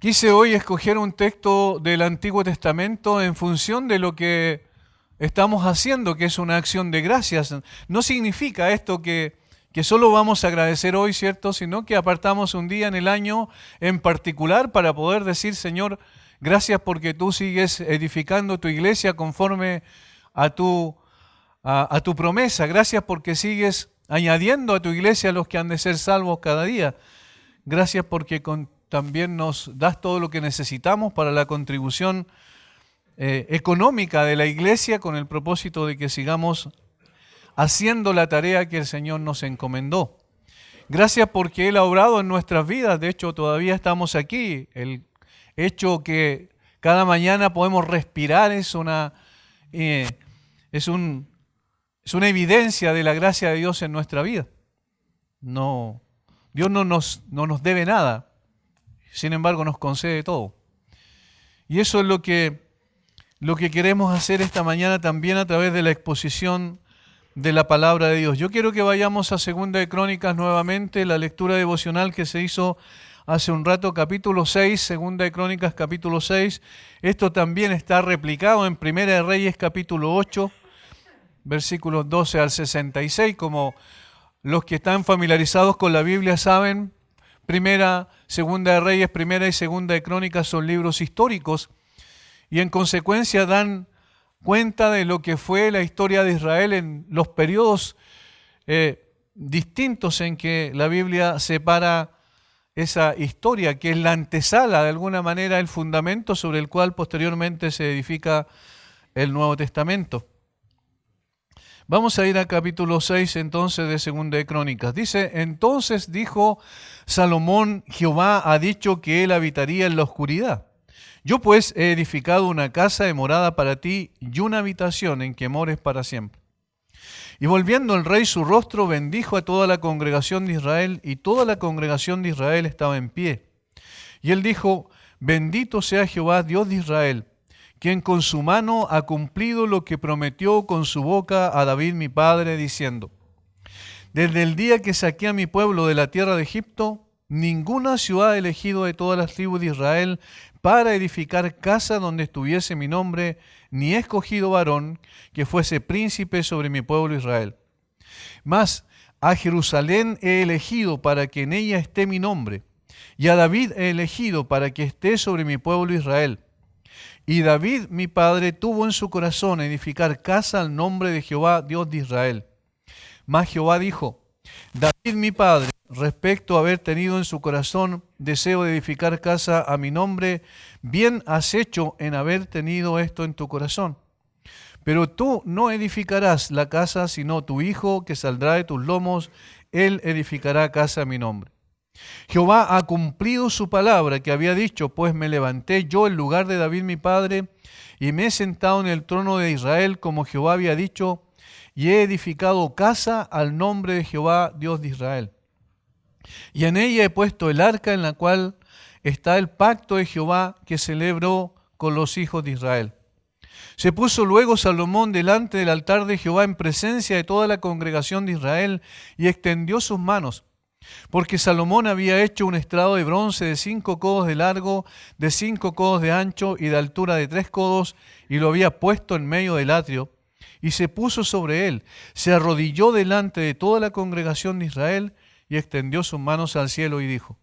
Quise hoy escoger un texto del Antiguo Testamento en función de lo que estamos haciendo, que es una acción de gracias. No significa esto que solo vamos a agradecer hoy, ¿cierto? Sino que apartamos un día en el año en particular para poder decir, Señor, gracias porque tú sigues edificando tu iglesia conforme a tu promesa. Gracias porque sigues añadiendo a tu iglesia a los que han de ser salvos cada día. Gracias porque también nos das todo lo que necesitamos para la contribución económica de la iglesia con el propósito de que sigamos haciendo la tarea que el Señor nos encomendó. Gracias porque Él ha obrado en nuestras vidas. De hecho, todavía estamos aquí. El hecho que cada mañana podemos respirar es una evidencia de la gracia de Dios en nuestra vida. No, Dios no nos debe nada. Sin embargo, nos concede todo. Y eso es lo que queremos hacer esta mañana también a través de la exposición de la palabra de Dios. Yo quiero que vayamos a Segunda de Crónicas nuevamente, la lectura devocional que se hizo hace un rato, capítulo 6, Segunda de Crónicas, capítulo 6. Esto también está replicado en Primera de Reyes, capítulo 8, versículos 12 al 66. Como los que están familiarizados con la Biblia saben, Primera, Segunda de Reyes, Primera y Segunda de Crónicas son libros históricos y en consecuencia dan cuenta de lo que fue la historia de Israel en los periodos distintos en que la Biblia separa esa historia, que es la antesala, de alguna manera, el fundamento sobre el cual posteriormente se edifica el Nuevo Testamento. Vamos a ir al capítulo 6 entonces de Segunda de Crónicas. Dice, entonces dijo Salomón, Jehová ha dicho que él habitaría en la oscuridad. Yo pues he edificado una casa de morada para ti y una habitación en que mores para siempre. Y volviendo el rey su rostro, bendijo a toda la congregación de Israel, y toda la congregación de Israel estaba en pie. Y él dijo, bendito sea Jehová, Dios de Israel, quien con su mano ha cumplido lo que prometió con su boca a David mi padre, diciendo, desde el día que saqué a mi pueblo de la tierra de Egipto, ninguna ciudad he elegido de todas las tribus de Israel para edificar casa donde estuviese mi nombre, ni he escogido varón que fuese príncipe sobre mi pueblo Israel. Mas a Jerusalén he elegido para que en ella esté mi nombre, y a David he elegido para que esté sobre mi pueblo Israel. Y David, mi padre, tuvo en su corazón edificar casa al nombre de Jehová, Dios de Israel. Mas Jehová dijo, David, mi padre, respecto a haber tenido en su corazón deseo de edificar casa a mi nombre, bien has hecho en haber tenido esto en tu corazón. Pero tú no edificarás la casa, sino tu hijo que saldrá de tus lomos, él edificará casa a mi nombre. Jehová ha cumplido su palabra que había dicho, pues me levanté yo en lugar de David mi padre, y me he sentado en el trono de Israel, como Jehová había dicho, y he edificado casa al nombre de Jehová, Dios de Israel. Y en ella he puesto el arca en la cual está el pacto de Jehová que celebró con los hijos de Israel. Se puso luego Salomón delante del altar de Jehová en presencia de toda la congregación de Israel y extendió sus manos, porque Salomón había hecho un estrado de bronce de 5 codos de largo, de 5 codos de ancho y de altura de 3 codos, y lo había puesto en medio del atrio, y se puso sobre él, se arrodilló delante de toda la congregación de Israel, y extendió sus manos al cielo y dijo,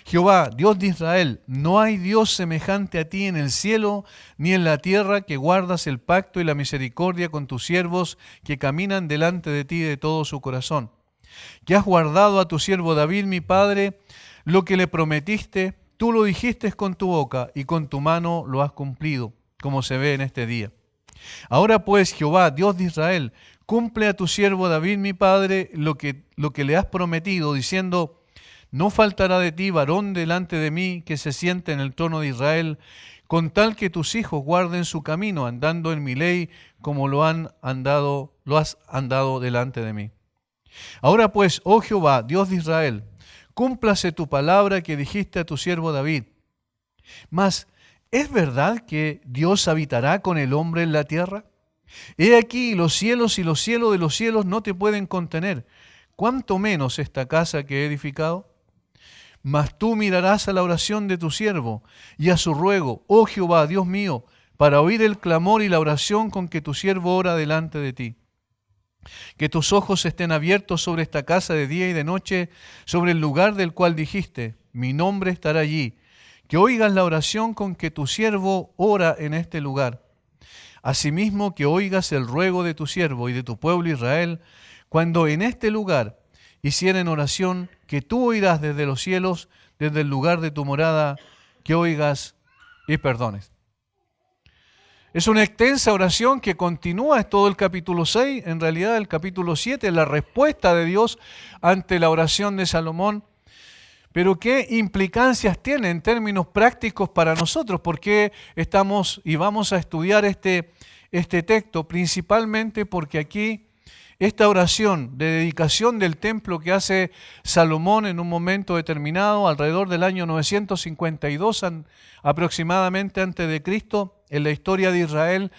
Jehová, Dios de Israel, no hay Dios semejante a ti en el cielo ni en la tierra, que guardas el pacto y la misericordia con tus siervos que caminan delante de ti de todo su corazón. Que has guardado a tu siervo David, mi padre, lo que le prometiste, tú lo dijiste con tu boca y con tu mano lo has cumplido, como se ve en este día. Ahora pues, Jehová, Dios de Israel, cumple a tu siervo David, mi padre, lo que le has prometido, diciendo, no faltará de ti varón delante de mí que se siente en el trono de Israel, con tal que tus hijos guarden su camino, andando en mi ley, como lo has andado delante de mí. Ahora pues, oh Jehová, Dios de Israel, cúmplase tu palabra que dijiste a tu siervo David. Mas, ¿es verdad que Dios habitará con el hombre en la tierra? He aquí, los cielos y los cielos de los cielos no te pueden contener, cuánto menos esta casa que he edificado. Mas tú mirarás a la oración de tu siervo y a su ruego, oh Jehová, Dios mío, para oír el clamor y la oración con que tu siervo ora delante de ti. Que tus ojos estén abiertos sobre esta casa de día y de noche, sobre el lugar del cual dijiste, mi nombre estará allí. Que oigas la oración con que tu siervo ora en este lugar. Asimismo, que oigas el ruego de tu siervo y de tu pueblo Israel, cuando en este lugar hicieren oración, que tú oirás desde los cielos, desde el lugar de tu morada, que oigas y perdones. Es una extensa oración que continúa, es todo el capítulo 6, en realidad el capítulo 7 es la respuesta de Dios ante la oración de Salomón. Pero ¿qué implicancias tiene en términos prácticos para nosotros? ¿Por qué estamos y vamos a estudiar este texto? Principalmente porque aquí esta oración de dedicación del templo que hace Salomón en un momento determinado, alrededor del año 952 aproximadamente antes de Cristo, en la historia de Israel,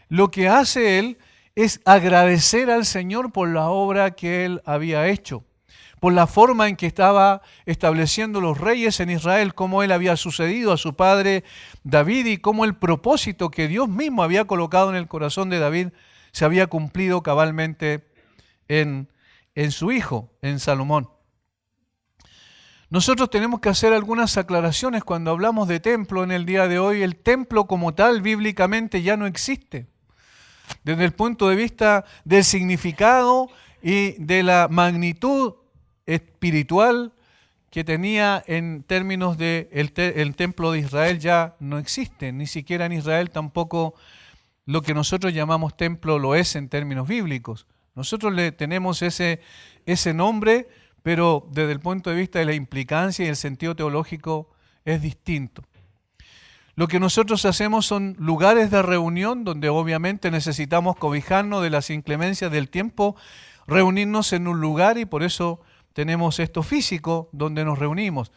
lo que hace él es agradecer al Señor por la obra que él había hecho, por la forma en que estaba estableciendo los reyes en Israel, cómo él había sucedido a su padre David y cómo el propósito que Dios mismo había colocado en el corazón de David se había cumplido cabalmente en su hijo, en Salomón. Nosotros tenemos que hacer algunas aclaraciones cuando hablamos de templo en el día de hoy. El templo como tal bíblicamente ya no existe. Desde el punto de vista del significado y de la magnitud espiritual que tenía en términos de el templo de Israel ya no existe. Ni siquiera en Israel tampoco lo que nosotros llamamos templo lo es en términos bíblicos. Nosotros le tenemos ese nombre, pero desde el punto de vista de la implicancia y el sentido teológico es distinto. Lo que nosotros hacemos son lugares de reunión donde obviamente necesitamos cobijarnos de las inclemencias del tiempo, reunirnos en un lugar y por eso tenemos esto físico donde nos reunimos.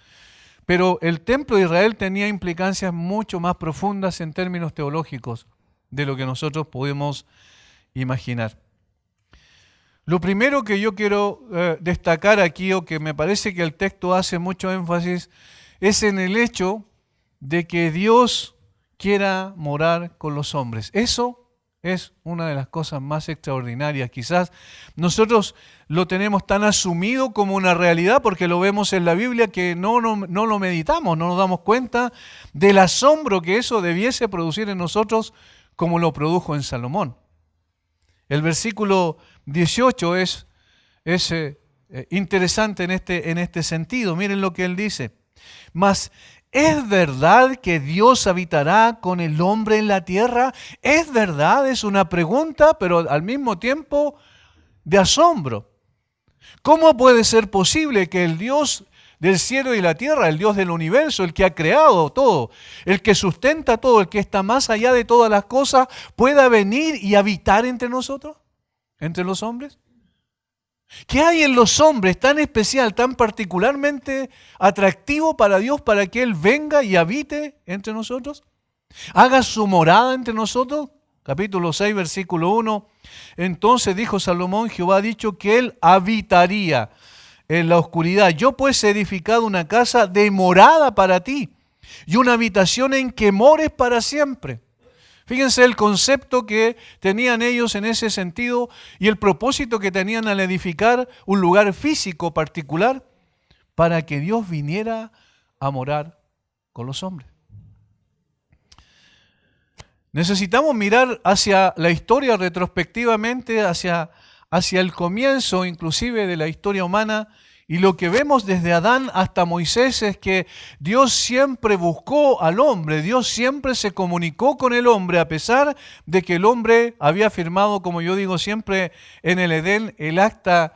Pero el templo de Israel tenía implicancias mucho más profundas en términos teológicos de lo que nosotros podemos imaginar. Lo primero que yo quiero destacar aquí, o que me parece que el texto hace mucho énfasis, es en el hecho de que Dios quiera morar con los hombres. Eso es una de las cosas más extraordinarias. Quizás nosotros lo tenemos tan asumido como una realidad porque lo vemos en la Biblia que no lo meditamos, no nos damos cuenta del asombro que eso debiese producir en nosotros como lo produjo en Salomón. El versículo 18 es interesante en este sentido. Miren lo que él dice. Mas, ¿es verdad que Dios habitará con el hombre en la tierra? ¿Es verdad? Es una pregunta, pero al mismo tiempo de asombro. ¿Cómo puede ser posible que el Dios del cielo y la tierra, el Dios del universo, el que ha creado todo, el que sustenta todo, el que está más allá de todas las cosas, pueda venir y habitar entre nosotros, entre los hombres? ¿Qué hay en los hombres tan especial, tan particularmente atractivo para Dios para que Él venga y habite entre nosotros? Haga su morada entre nosotros. Capítulo 6, versículo 1. Entonces dijo Salomón, Jehová ha dicho que Él habitaría en la oscuridad. Yo pues he edificado una casa de morada para ti y una habitación en que mores para siempre. Fíjense el concepto que tenían ellos en ese sentido y el propósito que tenían al edificar un lugar físico particular para que Dios viniera a morar con los hombres. Necesitamos mirar hacia la historia retrospectivamente, hacia el comienzo inclusive de la historia humana, y lo que vemos desde Adán hasta Moisés es que Dios siempre buscó al hombre, Dios siempre se comunicó con el hombre, a pesar de que el hombre había firmado, como yo digo siempre, en el Edén, el acta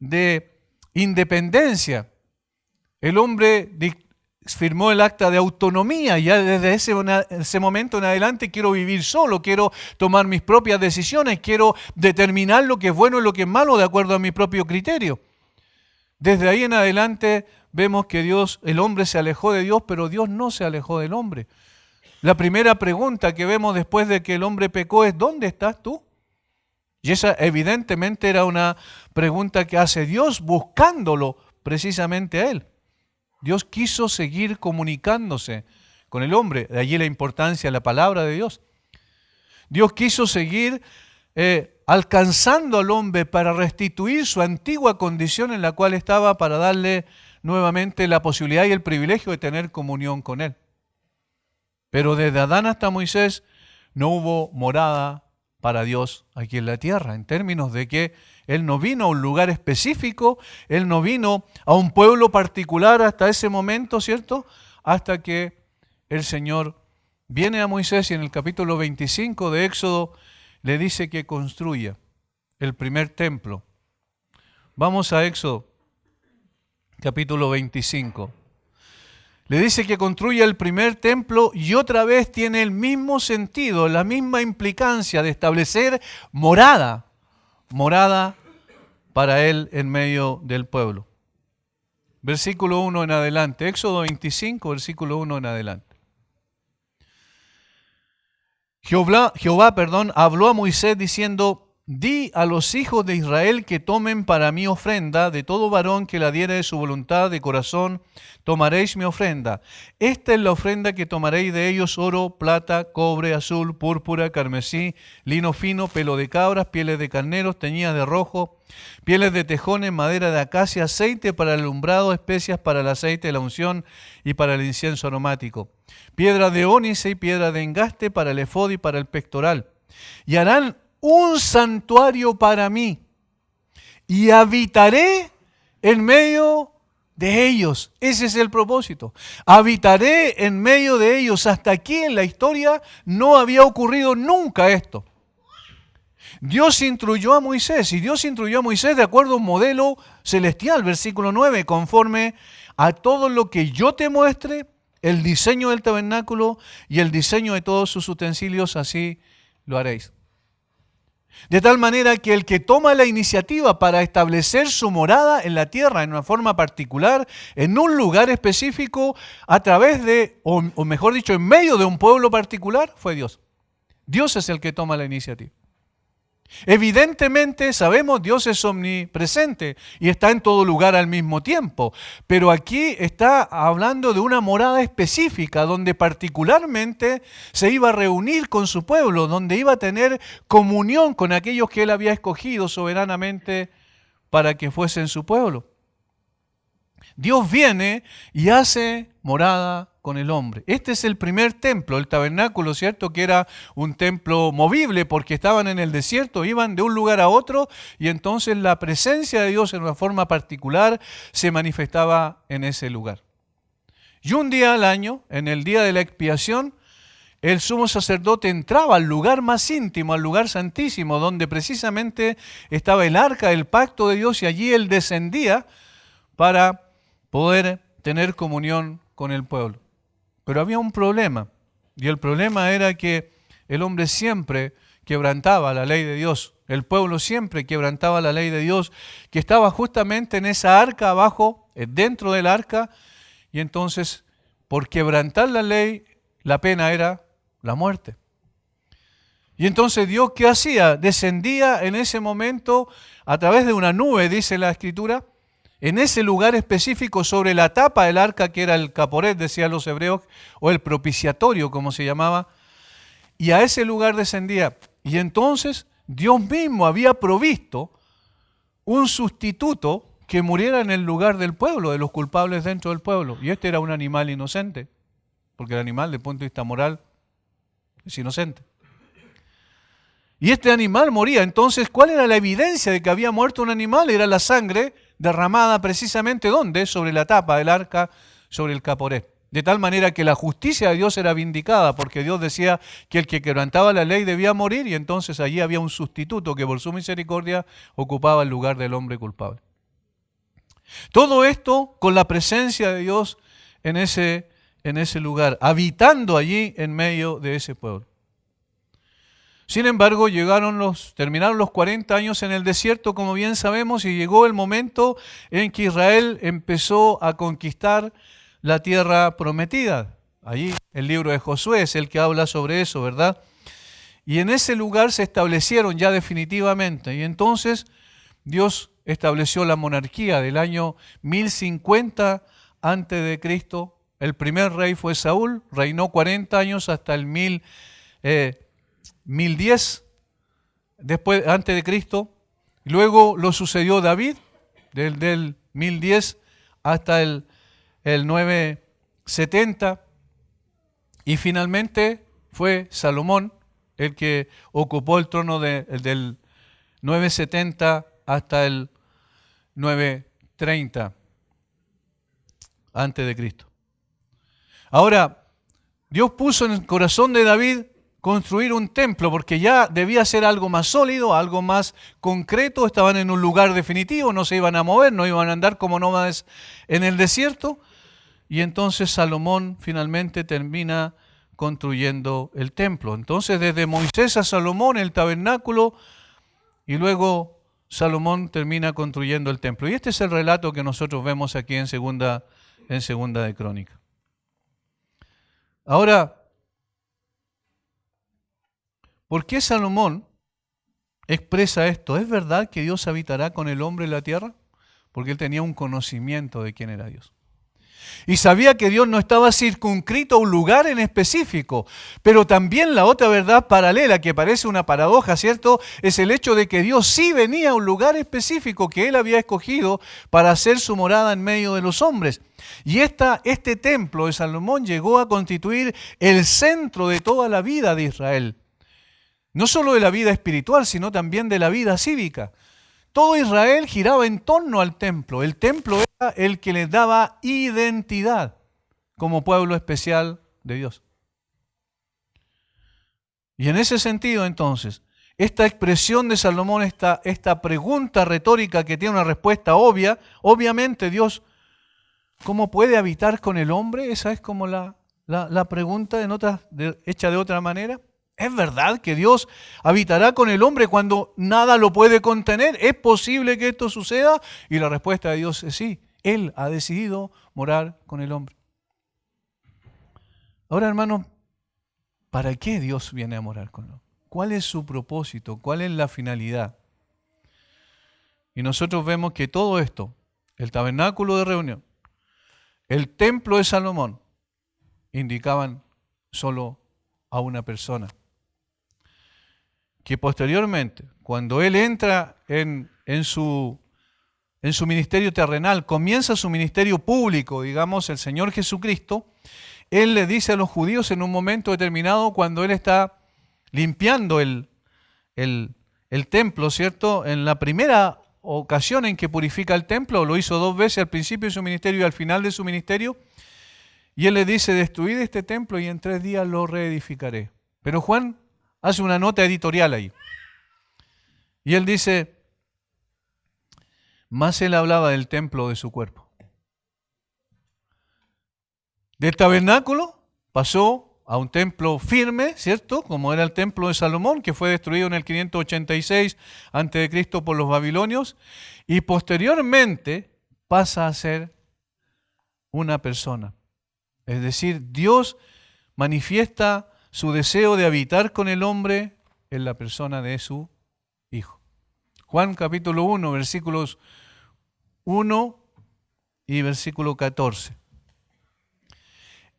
de independencia. El hombre firmó el acta de autonomía, y ya desde ese momento en adelante quiero vivir solo, quiero tomar mis propias decisiones, quiero determinar lo que es bueno y lo que es malo de acuerdo a mi propio criterio. Desde ahí en adelante vemos que el hombre se alejó de Dios, pero Dios no se alejó del hombre. La primera pregunta que vemos después de que el hombre pecó es, ¿dónde estás tú? Y esa evidentemente era una pregunta que hace Dios buscándolo precisamente a él. Dios quiso seguir comunicándose con el hombre, de allí la importancia de la palabra de Dios. Dios quiso seguir alcanzando al hombre para restituir su antigua condición en la cual estaba, para darle nuevamente la posibilidad y el privilegio de tener comunión con Él. Pero desde Adán hasta Moisés no hubo morada para Dios aquí en la tierra, en términos de que Él no vino a un lugar específico, Él no vino a un pueblo particular hasta ese momento, ¿cierto? Hasta que el Señor viene a Moisés y en el capítulo 25 de Éxodo le dice que construya el primer templo. Vamos a Éxodo, capítulo 25. Le dice que construya el primer templo y otra vez tiene el mismo sentido, la misma implicancia de establecer morada para Él en medio del pueblo. Versículo 1 en adelante, Éxodo 25, versículo 1 en adelante. Jehová, habló a Moisés diciendo: di a los hijos de Israel que tomen para mí ofrenda, de todo varón que la diere de su voluntad de corazón, tomaréis mi ofrenda. Esta es la ofrenda que tomaréis de ellos: oro, plata, cobre, azul, púrpura, carmesí, lino fino, pelo de cabras, pieles de carneros teñidas de rojo, pieles de tejones, madera de acacia, aceite para el alumbrado, especias para el aceite de la unción y para el incienso aromático, piedra de ónice y piedra de engaste para el efod y para el pectoral. Y harán un santuario para mí, y habitaré en medio de ellos. Ese es el propósito. Habitaré en medio de ellos. Hasta aquí en la historia no había ocurrido nunca esto. Dios instruyó a Moisés, y Dios instruyó a Moisés de acuerdo a un modelo celestial, versículo 9, conforme a todo lo que yo te muestre, el diseño del tabernáculo y el diseño de todos sus utensilios, así lo haréis. De tal manera que el que toma la iniciativa para establecer su morada en la tierra en una forma particular, en un lugar específico, a través de, o mejor dicho, en medio de un pueblo particular, fue Dios. Dios es el que toma la iniciativa. Evidentemente, sabemos, Dios es omnipresente y está en todo lugar al mismo tiempo. Pero aquí está hablando de una morada específica donde particularmente se iba a reunir con su pueblo, donde iba a tener comunión con aquellos que Él había escogido soberanamente para que fuesen su pueblo. Dios viene y hace morada con el hombre. Este es el primer templo, el tabernáculo, ¿cierto? Que era un templo movible porque estaban en el desierto, iban de un lugar a otro y entonces la presencia de Dios en una forma particular se manifestaba en ese lugar. Y un día al año, en el día de la expiación, el sumo sacerdote entraba al lugar más íntimo, al lugar santísimo, donde precisamente estaba el arca del pacto de Dios, y allí él descendía para poder tener comunión con el pueblo. Pero había un problema, y el problema era que el hombre siempre quebrantaba la ley de Dios. El pueblo siempre quebrantaba la ley de Dios, que estaba justamente en esa arca abajo, dentro del arca, y entonces por quebrantar la ley, la pena era la muerte. Y entonces Dios, ¿qué hacía? Descendía en ese momento a través de una nube, dice la Escritura, en ese lugar específico sobre la tapa del arca, que era el caporet, decían los hebreos, o el propiciatorio, como se llamaba, y a ese lugar descendía. Y entonces Dios mismo había provisto un sustituto que muriera en el lugar del pueblo, de los culpables dentro del pueblo. Y este era un animal inocente, porque el animal, desde el punto de vista moral, es inocente. Y este animal moría. Entonces, ¿cuál era la evidencia de que había muerto un animal? Era la sangre derramada precisamente, ¿dónde? Sobre la tapa del arca, sobre el caporet. De tal manera que la justicia de Dios era vindicada, porque Dios decía que el que quebrantaba la ley debía morir, y entonces allí había un sustituto que por su misericordia ocupaba el lugar del hombre culpable. Todo esto con la presencia de Dios en ese lugar, habitando allí en medio de ese pueblo. Sin embargo, terminaron los 40 años en el desierto, como bien sabemos, y llegó el momento en que Israel empezó a conquistar la tierra prometida. Allí el libro de Josué es el que habla sobre eso, ¿verdad? Y en ese lugar se establecieron ya definitivamente. Y entonces Dios estableció la monarquía del año 1050 antes de Cristo. El primer rey fue Saúl, reinó 40 años hasta el 1010 después, antes de Cristo. Luego lo sucedió David, del 1010 hasta el 970. Y finalmente fue Salomón el que ocupó el trono del 970 hasta el 930 antes de Cristo. Ahora, Dios puso en el corazón de David construir un templo, porque ya debía ser algo más sólido, algo más concreto. Estaban en un lugar definitivo, no se iban a mover, no iban a andar como nómadas en el desierto. Y entonces Salomón finalmente termina construyendo el templo. Entonces, desde Moisés a Salomón, el tabernáculo, y luego Salomón termina construyendo el templo. Y este es el relato que nosotros vemos aquí en segunda de Crónicas. Ahora, ¿por qué Salomón expresa esto? ¿Es verdad que Dios habitará con el hombre en la tierra? Porque él tenía un conocimiento de quién era Dios. Y sabía que Dios no estaba circunscrito a un lugar en específico. Pero también la otra verdad paralela, que parece una paradoja, ¿cierto?, es el hecho de que Dios sí venía a un lugar específico que Él había escogido para hacer su morada en medio de los hombres. Y este templo de Salomón llegó a constituir el centro de toda la vida de Israel. No solo de la vida espiritual, sino también de la vida cívica. Todo Israel giraba en torno al templo. El templo era el que les daba identidad como pueblo especial de Dios. Y en ese sentido, entonces, esta expresión de Salomón, esta pregunta retórica que tiene una respuesta obvia, obviamente Dios, ¿cómo puede habitar con el hombre? Esa es como la pregunta hecha de otra manera. ¿Es verdad que Dios habitará con el hombre cuando nada lo puede contener? ¿Es posible que esto suceda? Y la respuesta de Dios es sí. Él ha decidido morar con el hombre. Ahora, hermanos, ¿para qué Dios viene a morar con el hombre? ¿Cuál es su propósito? ¿Cuál es la finalidad? Y nosotros vemos que todo esto, el tabernáculo de reunión, el templo de Salomón, indicaban solo a una persona. Que posteriormente, cuando él entra en su ministerio terrenal, comienza su ministerio público, digamos, el Señor Jesucristo, él le dice a los judíos en un momento determinado, cuando él está limpiando el templo, ¿cierto? En la primera ocasión en que purifica el templo, lo hizo 2 veces al principio de su ministerio y al final de su ministerio, y él le dice, destruid este templo y en 3 días lo reedificaré. Pero Juan hace una nota editorial ahí. Y él dice, más él hablaba del templo de su cuerpo. Del tabernáculo pasó a un templo firme, ¿cierto? Como era el templo de Salomón, que fue destruido en el 586 a.C. por los babilonios. Y posteriormente pasa a ser una persona. Es decir, Dios manifiesta su deseo de habitar con el hombre en la persona de su Hijo. Juan capítulo 1, versículos 1 y versículo 14.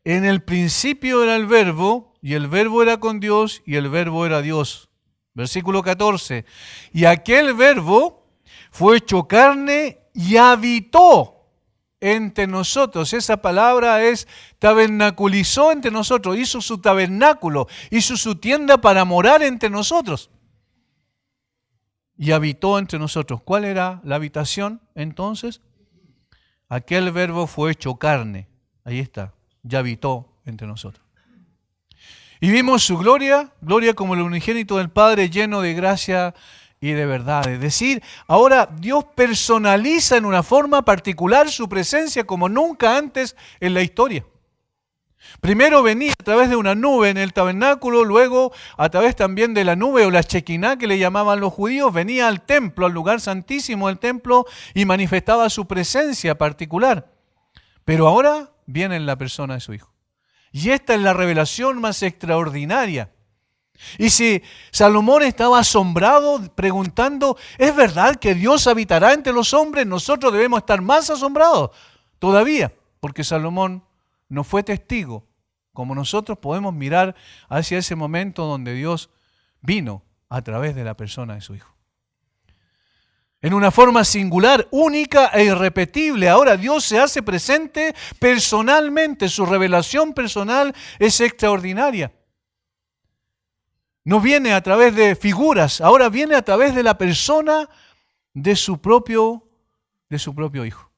En el principio era el Verbo, y el Verbo era con Dios, y el Verbo era Dios. Versículo 14. Y aquel Verbo fue hecho carne y habitó entre nosotros. Esa palabra es tabernaculizó entre nosotros, hizo su tabernáculo, hizo su tienda para morar entre nosotros. Y habitó entre nosotros. ¿Cuál era la habitación entonces? Aquel Verbo fue hecho carne. Ahí está, ya habitó entre nosotros. Y vimos su gloria, gloria como el unigénito del Padre, lleno de gracia y de verdad. Es decir, ahora Dios personaliza en una forma particular su presencia como nunca antes en la historia. Primero venía a través de una nube en el tabernáculo, luego a través también de la nube o la Shekinah que le llamaban los judíos, venía al templo, al lugar santísimo del templo y manifestaba su presencia particular. Pero ahora viene en la persona de su Hijo. Y esta es la revelación más extraordinaria. Y si Salomón estaba asombrado preguntando, ¿es verdad que Dios habitará entre los hombres? Nosotros debemos estar más asombrados todavía. porque Salomón no fue testigo, como nosotros podemos mirar hacia ese momento donde Dios vino a través de la persona de su Hijo. En una forma singular, única e irrepetible. Ahora Dios se hace presente personalmente, su revelación personal es extraordinaria. No viene a través de figuras, ahora viene a través de la persona de su propio Hijo.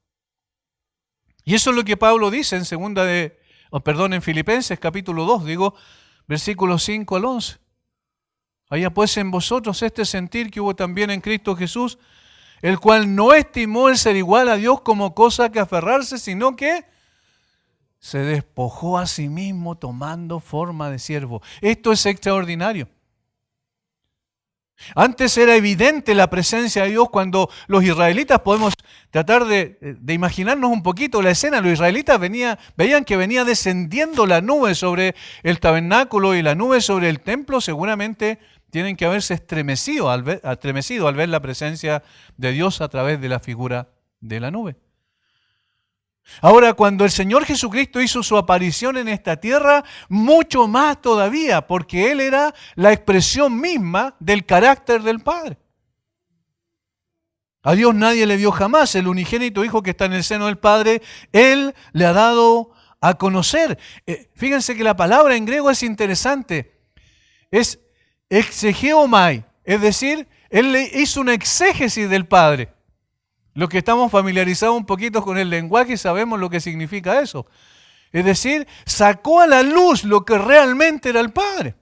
Y eso es lo que Pablo dice en Filipenses capítulo 2, versículos 5 al 11. Haya pues en vosotros este sentir que hubo también en Cristo Jesús, el cual no estimó el ser igual a Dios como cosa que aferrarse, sino que se despojó a sí mismo tomando forma de siervo. Esto es extraordinario. Antes era evidente la presencia de Dios cuando los israelitas, podemos tratar de imaginarnos un poquito la escena, los israelitas veían que venía descendiendo la nube sobre el tabernáculo y la nube sobre el templo, seguramente tienen que haberse estremecido al ver la presencia de Dios a través de la figura de la nube. Ahora, cuando el Señor Jesucristo hizo su aparición en esta tierra, mucho más todavía, porque Él era la expresión misma del carácter del Padre. A Dios nadie le dio jamás, el unigénito Hijo que está en el seno del Padre, Él le ha dado a conocer. Fíjense que la palabra en griego es interesante, es exegeomai, es decir, Él le hizo una exégesis del Padre. Los que estamos familiarizados un poquito con el lenguaje sabemos lo que significa eso. Es decir, sacó a la luz lo que realmente era el Padre.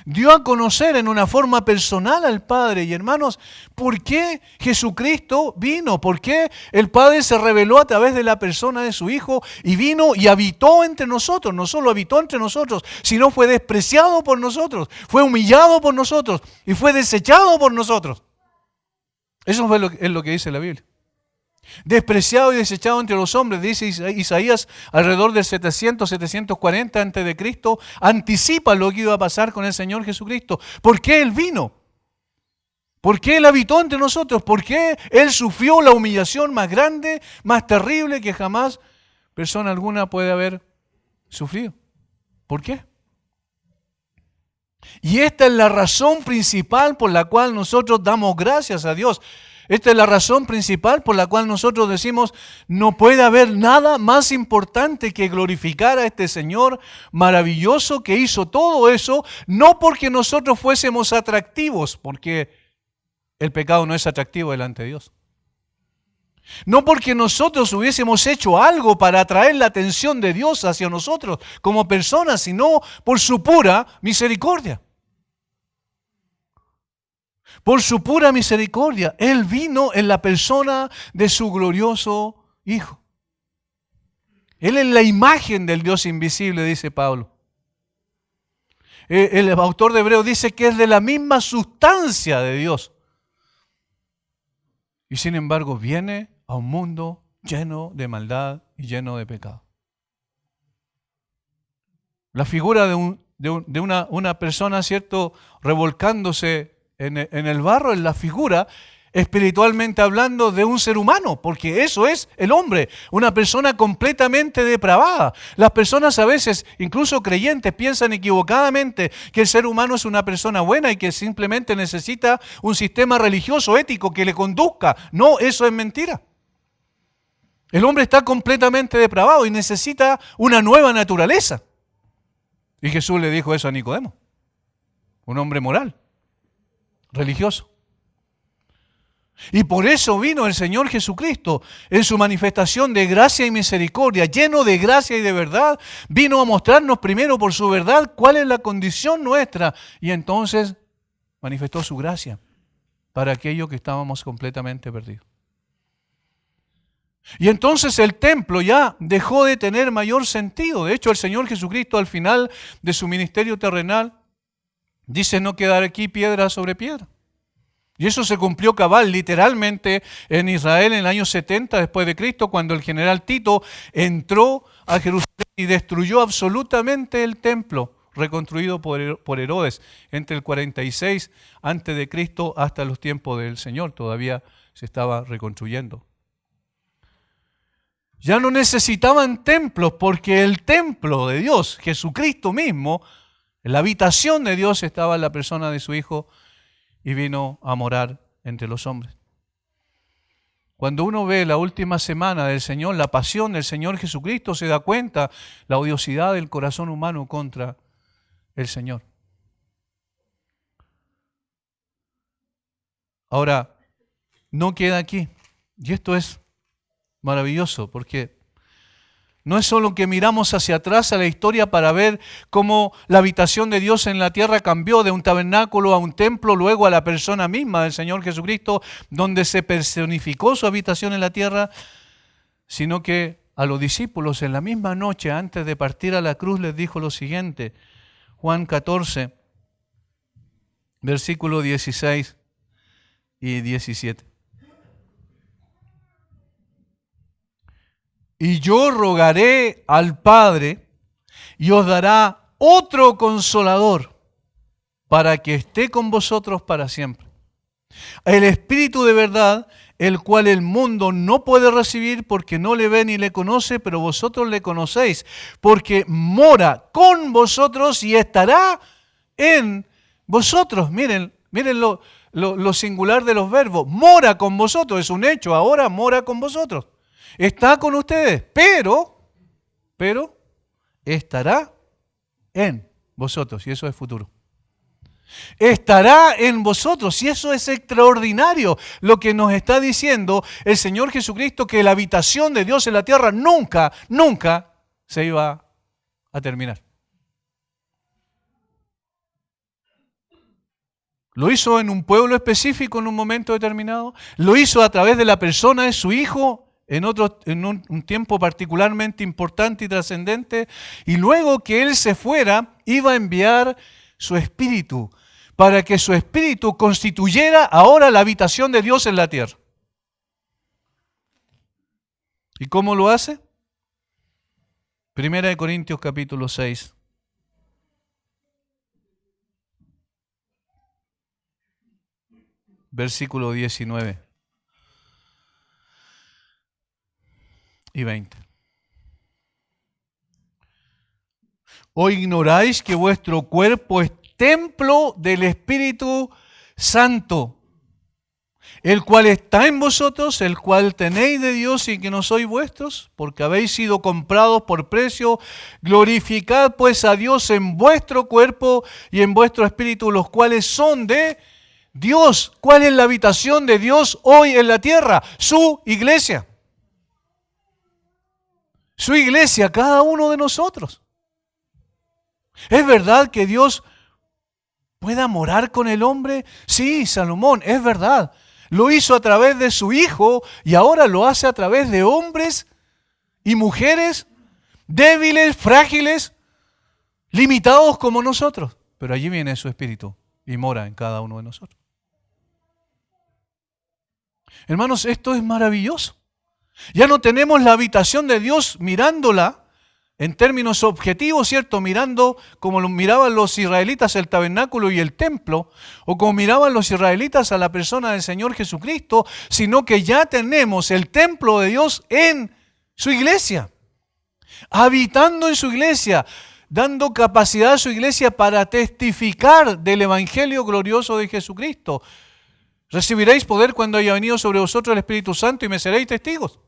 Dio a conocer en una forma personal al Padre. Y hermanos, ¿por qué Jesucristo vino? ¿Por qué el Padre se reveló a través de la persona de su Hijo y vino y habitó entre nosotros? No solo habitó entre nosotros, sino fue despreciado por nosotros, fue humillado por nosotros y fue desechado por nosotros. Eso es lo que dice la Biblia. Despreciado y desechado entre los hombres, dice Isaías, alrededor del 740 a.C., anticipa lo que iba a pasar con el Señor Jesucristo. ¿Por qué Él vino? ¿Por qué Él habitó entre nosotros? ¿Por qué Él sufrió la humillación más grande, más terrible que jamás persona alguna puede haber sufrido? ¿Por qué? Y esta es la razón principal por la cual nosotros damos gracias a Dios. Esta es la razón principal por la cual nosotros decimos, no puede haber nada más importante que glorificar a este Señor maravilloso que hizo todo eso, no porque nosotros fuésemos atractivos, porque el pecado no es atractivo delante de Dios. No porque nosotros hubiésemos hecho algo para atraer la atención de Dios hacia nosotros como personas, sino por su pura misericordia. Por su pura misericordia, Él vino en la persona de su glorioso Hijo. Él es la imagen del Dios invisible, dice Pablo. El autor de Hebreos dice que es de la misma sustancia de Dios. Y sin embargo viene a un mundo lleno de maldad y lleno de pecado. La figura de una persona, ¿cierto?, revolcándose en el barro, es la figura, espiritualmente hablando, de un ser humano, porque eso es el hombre, una persona completamente depravada. Las personas a veces, incluso creyentes, piensan equivocadamente que el ser humano es una persona buena y que simplemente necesita un sistema religioso, ético, que le conduzca. No, eso es mentira. El hombre está completamente depravado y necesita una nueva naturaleza. Y Jesús le dijo eso a Nicodemo, un hombre moral, religioso. Y por eso vino el Señor Jesucristo en su manifestación de gracia y misericordia, lleno de gracia y de verdad. Vino a mostrarnos primero por su verdad cuál es la condición nuestra y entonces manifestó su gracia para aquellos que estábamos completamente perdidos. Y entonces el templo ya dejó de tener mayor sentido. De hecho, el Señor Jesucristo al final de su ministerio terrenal dice: no quedará aquí piedra sobre piedra. Y eso se cumplió cabal, literalmente, en Israel en el año 70 después de Cristo, cuando el general Tito entró a Jerusalén y destruyó absolutamente el templo reconstruido por Herodes entre el 46 antes de Cristo hasta los tiempos del Señor. Todavía se estaba reconstruyendo. Ya no necesitaban templos porque el templo de Dios, Jesucristo mismo, la habitación de Dios estaba en la persona de su Hijo y vino a morar entre los hombres. Cuando uno ve la última semana del Señor, la pasión del Señor Jesucristo, se da cuenta la odiosidad del corazón humano contra el Señor. Ahora, no queda aquí. Y esto es maravilloso, porque no es solo que miramos hacia atrás a la historia para ver cómo la habitación de Dios en la tierra cambió de un tabernáculo a un templo, luego a la persona misma del Señor Jesucristo, donde se personificó su habitación en la tierra, sino que a los discípulos en la misma noche, antes de partir a la cruz, les dijo lo siguiente. Juan 14, versículo 16 y 17. Y yo rogaré al Padre y os dará otro consolador para que esté con vosotros para siempre. El Espíritu de verdad, el cual el mundo no puede recibir porque no le ve ni le conoce, pero vosotros le conocéis, porque mora con vosotros y estará en vosotros. Miren lo singular de los verbos. Mora con vosotros, es un hecho, ahora mora con vosotros. Está con ustedes, pero estará en vosotros, y eso es futuro. Estará en vosotros, y eso es extraordinario lo que nos está diciendo el Señor Jesucristo, que la habitación de Dios en la tierra nunca se iba a terminar. Lo hizo en un pueblo específico en un momento determinado, lo hizo a través de la persona de su Hijo, en un tiempo particularmente importante y trascendente, y luego que Él se fuera, iba a enviar su Espíritu, para que su Espíritu constituyera ahora la habitación de Dios en la tierra. ¿Y cómo lo hace? 1 Corintios capítulo 6. Versículo 19. Y 20. ¿O ignoráis que vuestro cuerpo es templo del Espíritu Santo, el cual está en vosotros, el cual tenéis de Dios y que no sois vuestros? Porque habéis sido comprados por precio. Glorificad pues a Dios en vuestro cuerpo y en vuestro espíritu, los cuales son de Dios. ¿Cuál es la habitación de Dios hoy en la tierra? Su iglesia. Su iglesia, cada uno de nosotros. ¿Es verdad que Dios pueda morar con el hombre? Sí, Salomón, es verdad. Lo hizo a través de su Hijo y ahora lo hace a través de hombres y mujeres débiles, frágiles, limitados como nosotros. Pero allí viene su Espíritu y mora en cada uno de nosotros. Hermanos, esto es maravilloso. Ya no tenemos la habitación de Dios mirándola en términos objetivos, ¿cierto? Mirando como lo miraban los israelitas el tabernáculo y el templo, o como miraban los israelitas a la persona del Señor Jesucristo, sino que ya tenemos el templo de Dios en su iglesia, habitando en su iglesia, dando capacidad a su iglesia para testificar del evangelio glorioso de Jesucristo. Recibiréis poder cuando haya venido sobre vosotros el Espíritu Santo y me seréis testigos.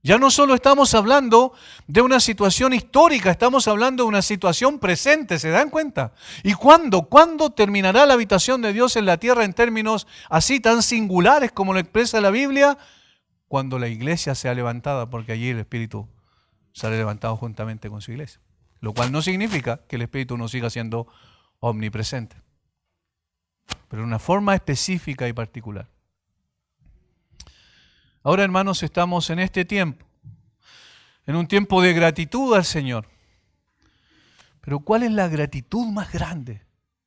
Ya no solo estamos hablando de una situación histórica, estamos hablando de una situación presente, ¿se dan cuenta? ¿Y cuándo? ¿Cuándo terminará la habitación de Dios en la tierra en términos así tan singulares como lo expresa la Biblia? Cuando la iglesia sea levantada, porque allí el Espíritu será levantado juntamente con su iglesia. Lo cual no significa que el Espíritu no siga siendo omnipresente, pero de una forma específica y particular. Ahora, hermanos, estamos en este tiempo, en un tiempo de gratitud al Señor. Pero ¿cuál es la gratitud más grande?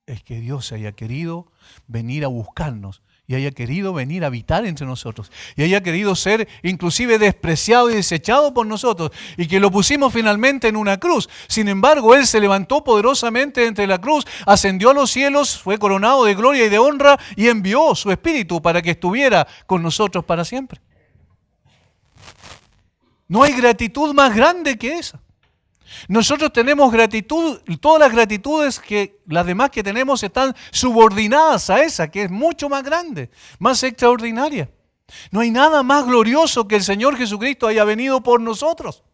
Es que Dios haya querido venir a buscarnos y haya querido venir a habitar entre nosotros y haya querido ser inclusive despreciado y desechado por nosotros y que lo pusimos finalmente en una cruz. Sin embargo, Él se levantó poderosamente entre la cruz, ascendió a los cielos, fue coronado de gloria y de honra y envió su Espíritu para que estuviera con nosotros para siempre. No hay gratitud más grande que esa. Nosotros tenemos gratitud, todas las gratitudes que las demás que tenemos están subordinadas a esa, que es mucho más grande, más extraordinaria. No hay nada más glorioso que el Señor Jesucristo haya venido por nosotros.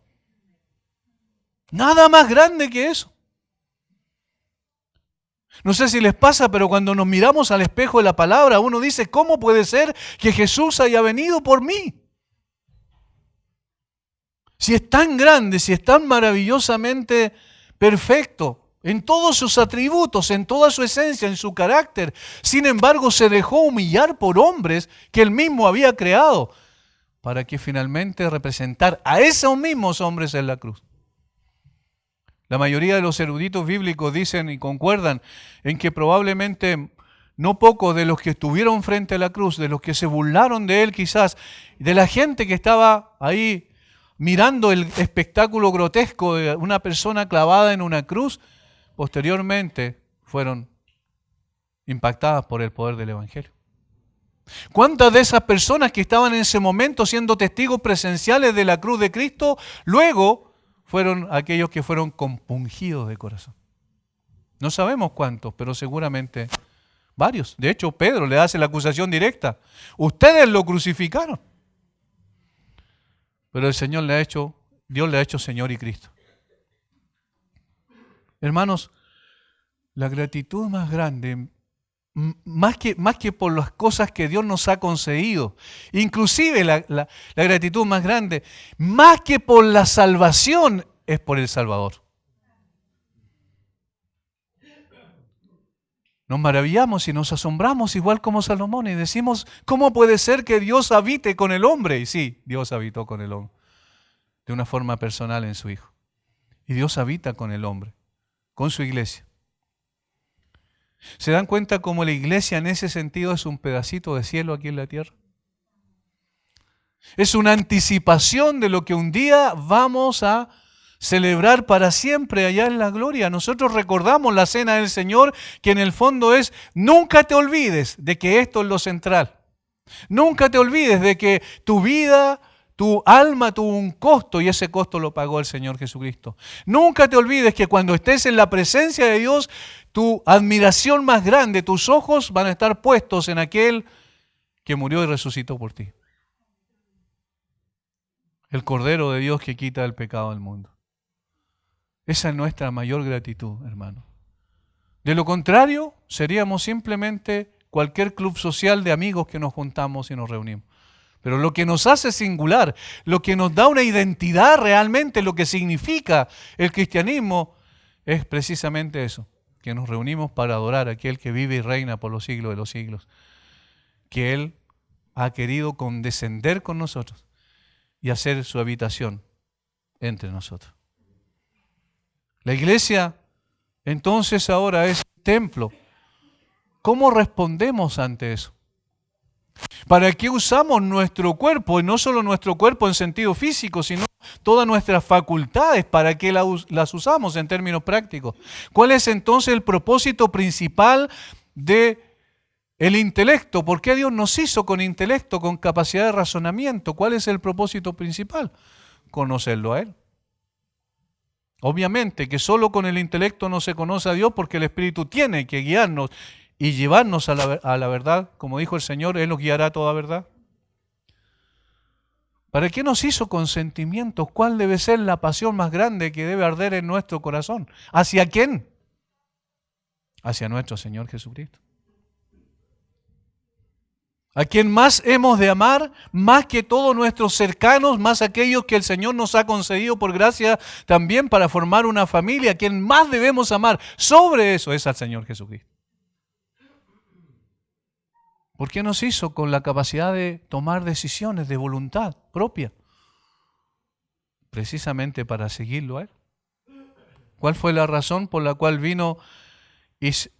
Nada más grande que eso. No sé si les pasa, pero cuando nos miramos al espejo de la palabra, uno dice, ¿cómo puede ser que Jesús haya venido por mí? Si es tan grande, si es tan maravillosamente perfecto, en todos sus atributos, en toda su esencia, en su carácter, sin embargo se dejó humillar por hombres que él mismo había creado, para que finalmente representar a esos mismos hombres en la cruz. La mayoría de los eruditos bíblicos dicen y concuerdan en que probablemente no pocos de los que estuvieron frente a la cruz, de los que se burlaron de él quizás, de la gente que estaba ahí mirando el espectáculo grotesco de una persona clavada en una cruz, posteriormente fueron impactadas por el poder del Evangelio. ¿Cuántas de esas personas que estaban en ese momento siendo testigos presenciales de la cruz de Cristo, luego fueron aquellos que fueron compungidos de corazón? No sabemos cuántos, pero seguramente varios. De hecho, Pedro le hace la acusación directa. Ustedes lo crucificaron. Pero el Señor Dios le ha hecho Señor y Cristo. Hermanos, la gratitud más grande, más que por las cosas que Dios nos ha concedido, inclusive la gratitud más grande, más que por la salvación, es por el Salvador. Nos maravillamos y nos asombramos igual como Salomón y decimos, ¿cómo puede ser que Dios habite con el hombre? Y sí, Dios habitó con el hombre, de una forma personal en su Hijo. Y Dios habita con el hombre, con su iglesia. ¿Se dan cuenta cómo la iglesia en ese sentido es un pedacito de cielo aquí en la tierra? Es una anticipación de lo que un día vamos a celebrar para siempre allá en la gloria. Nosotros recordamos la cena del Señor, que en el fondo es, nunca te olvides de que esto es lo central. Nunca te olvides de que tu vida, tu alma tuvo un costo y ese costo lo pagó el Señor Jesucristo. Nunca te olvides que cuando estés en la presencia de Dios, tu admiración más grande, tus ojos van a estar puestos en aquel que murió y resucitó por ti. El Cordero de Dios que quita el pecado del mundo. Esa es nuestra mayor gratitud, hermano. De lo contrario, seríamos simplemente cualquier club social de amigos que nos juntamos y nos reunimos. Pero lo que nos hace singular, lo que nos da una identidad realmente, lo que significa el cristianismo, es precisamente eso, que nos reunimos para adorar a aquel que vive y reina por los siglos de los siglos, que Él ha querido condescender con nosotros y hacer su habitación entre nosotros. La iglesia, entonces, ahora es templo. ¿Cómo respondemos ante eso? ¿Para qué usamos nuestro cuerpo? Y no solo nuestro cuerpo en sentido físico, sino todas nuestras facultades. ¿Para qué las usamos en términos prácticos? ¿Cuál es entonces el propósito principal del intelecto? ¿Por qué Dios nos hizo con intelecto, con capacidad de razonamiento? ¿Cuál es el propósito principal? Conocerlo a Él. Obviamente que solo con el intelecto no se conoce a Dios, porque el Espíritu tiene que guiarnos y llevarnos a la verdad. Como dijo el Señor, Él nos guiará a toda verdad. ¿Para qué nos hizo con sentimientos? ¿Cuál debe ser la pasión más grande que debe arder en nuestro corazón? ¿Hacia quién? Hacia nuestro Señor Jesucristo. A quien más hemos de amar, más que todos nuestros cercanos, más aquellos que el Señor nos ha concedido por gracia también para formar una familia. A quien más debemos amar sobre eso es al Señor Jesucristo. ¿Por qué nos hizo con la capacidad de tomar decisiones de voluntad propia? Precisamente para seguirlo a Él. ¿Cuál fue la razón por la cual vino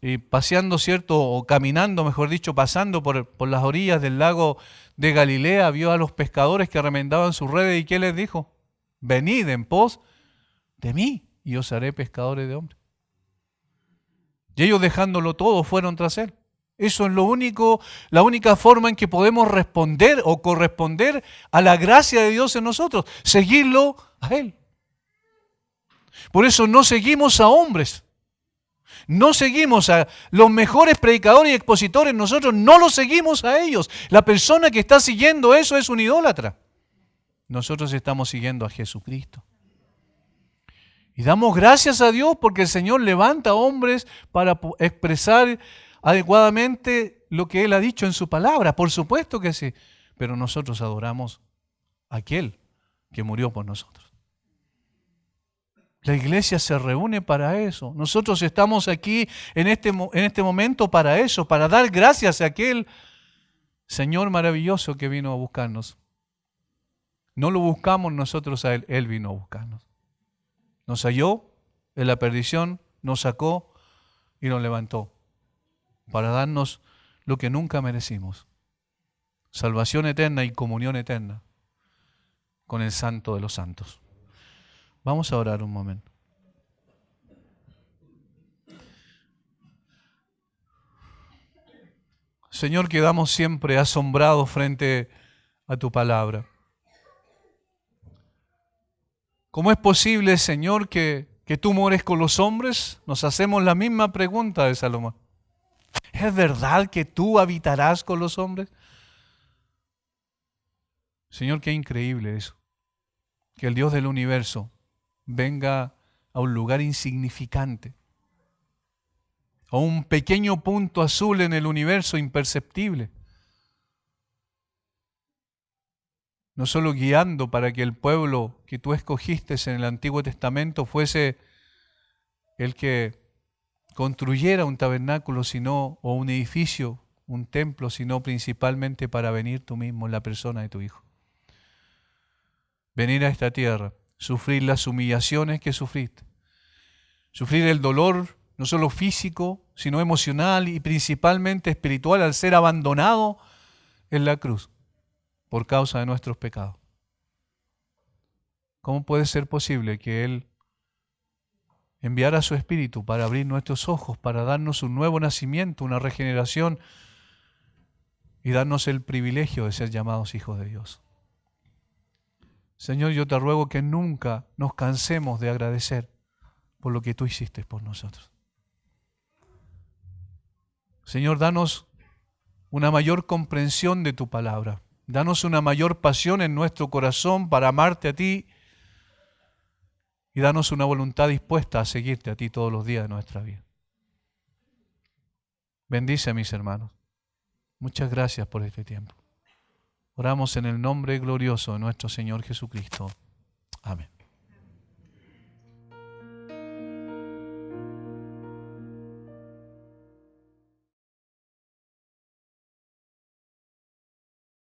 y paseando, ¿cierto? O caminando, mejor dicho, pasando por las orillas del lago de Galilea, vio a los pescadores que remendaban sus redes y ¿qué les dijo? Venid en pos de mí y os haré pescadores de hombres. Y ellos dejándolo todo fueron tras Él. Eso es la única forma en que podemos responder o corresponder a la gracia de Dios en nosotros, seguirlo a Él. Por eso no seguimos a hombres, no seguimos a los mejores predicadores y expositores, nosotros no los seguimos a ellos. La persona que está siguiendo eso es un idólatra. Nosotros estamos siguiendo a Jesucristo. Y damos gracias a Dios porque el Señor levanta hombres para expresar adecuadamente lo que Él ha dicho en su palabra. Por supuesto que sí. Pero nosotros adoramos a aquel que murió por nosotros. La iglesia se reúne para eso. Nosotros estamos aquí en este momento para eso, para dar gracias a aquel Señor maravilloso que vino a buscarnos. No lo buscamos nosotros a Él, Él vino a buscarnos. Nos halló en la perdición, nos sacó y nos levantó para darnos lo que nunca merecimos. Salvación eterna y comunión eterna con el Santo de los Santos. Vamos a orar un momento. Señor, quedamos siempre asombrados frente a tu palabra. ¿Cómo es posible, Señor, que tú mores con los hombres? Nos hacemos la misma pregunta de Salomón. ¿Es verdad que tú habitarás con los hombres? Señor, qué increíble eso. Que el Dios del universo venga a un lugar insignificante, a un pequeño punto azul en el universo imperceptible. No solo guiando para que el pueblo que tú escogiste en el Antiguo Testamento fuese el que construyera un tabernáculo o un edificio, un templo, sino principalmente para venir tú mismo en la persona de tu Hijo. Venir a esta tierra, sufrir las humillaciones que sufriste, sufrir el dolor no solo físico, sino emocional y principalmente espiritual al ser abandonado en la cruz por causa de nuestros pecados. ¿Cómo puede ser posible que Él enviara su Espíritu para abrir nuestros ojos, para darnos un nuevo nacimiento, una regeneración y darnos el privilegio de ser llamados hijos de Dios? Señor, yo te ruego que nunca nos cansemos de agradecer por lo que tú hiciste por nosotros. Señor, danos una mayor comprensión de tu palabra. Danos una mayor pasión en nuestro corazón para amarte a ti y danos una voluntad dispuesta a seguirte a ti todos los días de nuestra vida. Bendice a mis hermanos. Muchas gracias por este tiempo. Oramos en el nombre glorioso de nuestro Señor Jesucristo. Amén.